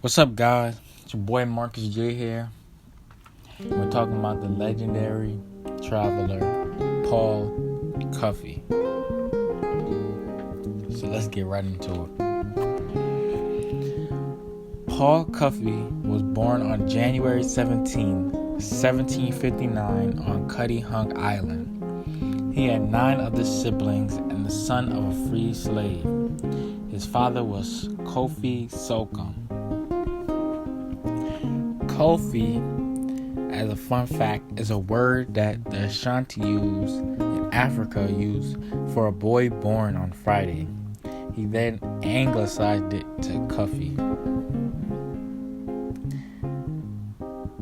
What's up, guys? It's your boy Marcus J here. We're talking about the legendary traveler Paul Cuffee. So let's get right into it. Paul Cuffee was born on January 17, 1759 on Cutty-Hunk Island. He had 9 other siblings and the son of a free slave. His father was Cuffee Slocum. Cuffee, as a fun fact, is a word that the Ashanti in Africa use for a boy born on Friday. He then anglicized it to Cuffee.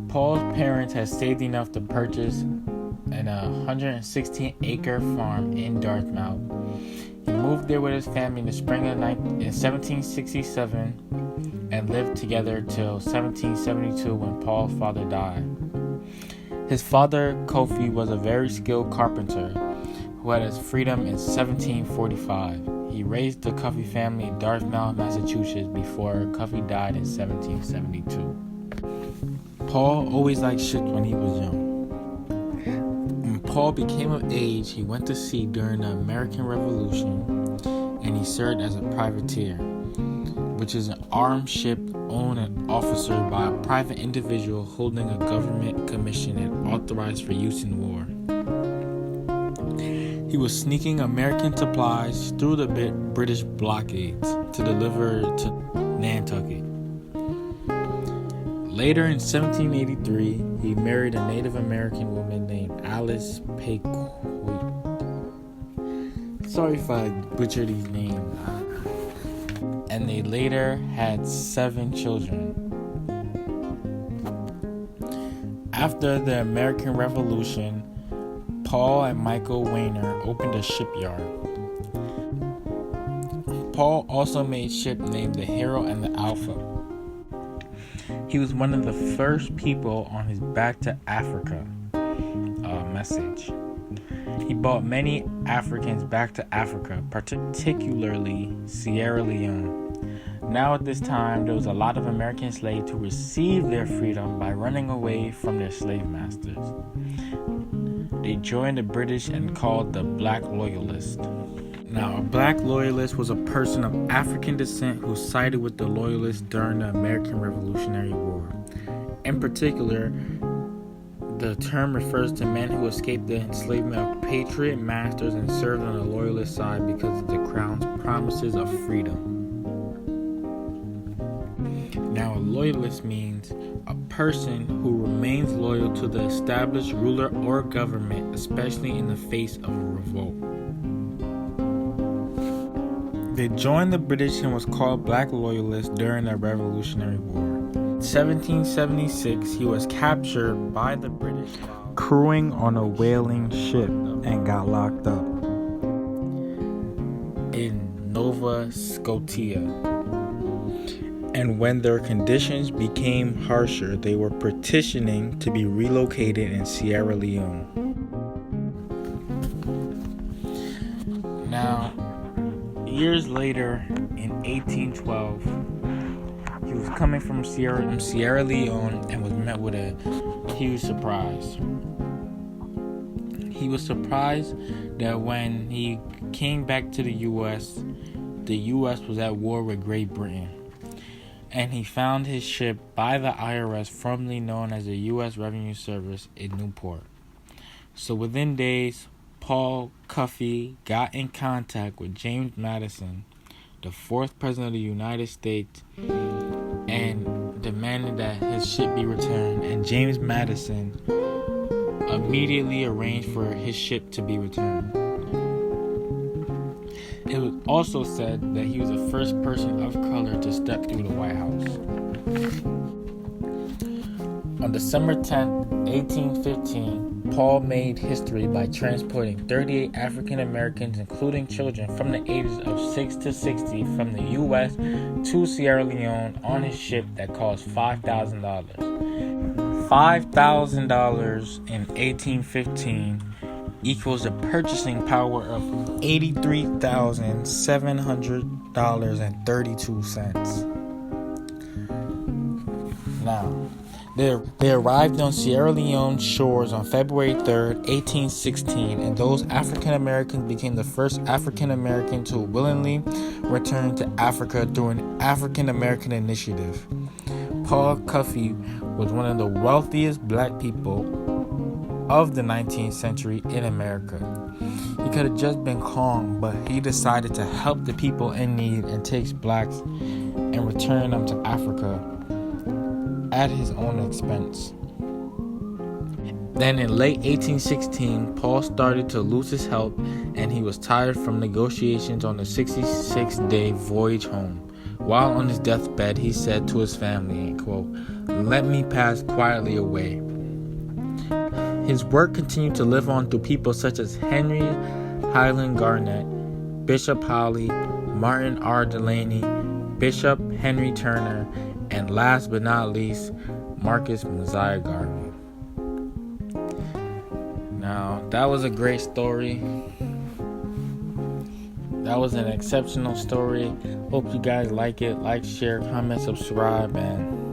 Paul's parents had saved enough to purchase an 116-acre farm in Dartmouth. He moved there with his family in the spring of 1767 and lived together till 1772 when Paul's father died. His father, Cuffee, was a very skilled carpenter who had his freedom in 1745. He raised the Cuffee family in Dartmouth, Massachusetts before Cuffee died in 1772. Paul always liked ships when he was young. When Paul became of age, he went to sea during the American Revolution and he served as a privateer, which is an armed ship owned and officered by a private individual holding a government commission and authorized for use in war. He was sneaking American supplies through the British blockades to deliver to Nantucket. Later in 1783, he married a Native American woman named Alice Paycoit. Sorry if I butcher these names. And they later had 7 children. After the American Revolution, Paul and Michael Weiner opened a shipyard. Paul also made ships named the Hero and the Alpha. He was one of the first people on his Back to Africa message. He brought many Africans back to Africa, particularly Sierra Leone. Now at this time, there was a lot of American slaves who received their freedom by running away from their slave masters. They joined the British and called the Black Loyalists. Now, a Black Loyalist was a person of African descent who sided with the Loyalists during the American Revolutionary War. In particular, the term refers to men who escaped the enslavement of patriot masters and served on the Loyalist side because of the Crown's promises of freedom. Now, a Loyalist means a person who remains loyal to the established ruler or government, especially in the face of a revolt. They joined the British and was called Black Loyalists during the Revolutionary War. In 1776, he was captured by the British crewing on a whaling ship and got locked up in Nova Scotia. And when their conditions became harsher, they were petitioning to be relocated in Sierra Leone. Now, years later, in 1812, he was coming from Sierra Leone and was met with a huge surprise. He was surprised that when he came back to the U.S. was at war with Great Britain. And he found his ship by the IRS, formerly known as the U.S. Revenue Service in Newport. So within days, Paul Cuffee got in contact with James Madison, the 4th President of the United States, and demanded that his ship be returned. And James Madison immediately arranged for his ship to be returned. It was also said that he was the first person of color to step through the White House. On December 10, 1815, Paul made history by transporting 38 African Americans, including children from the ages of 6 to 60, from the U.S. to Sierra Leone on his ship that cost $5,000. $5,000 in 1815 equals the purchasing power of $83,700.32. Now, they arrived on Sierra Leone shores on February 3rd, 1816, and those African Americans became the first African American to willingly return to Africa through an African American initiative. Paul Cuffee was one of the wealthiest black people of the 19th century in America. He could have just been calm, but he decided to help the people in need and takes blacks and return them to Africa at his own expense. Then in late 1816, Paul started to lose his health and he was tired from negotiations on the 66-day voyage home. While on his deathbed, he said to his family, quote, "Let me pass quietly away." His work continued to live on through people such as Henry Highland Garnet, Bishop Holly, Martin R. Delaney, Bishop Henry Turner, and last but not least, Marcus Mosiah Garvey. Now, that was a great story. That was an exceptional story. Hope you guys like it. Like, share, comment, subscribe, and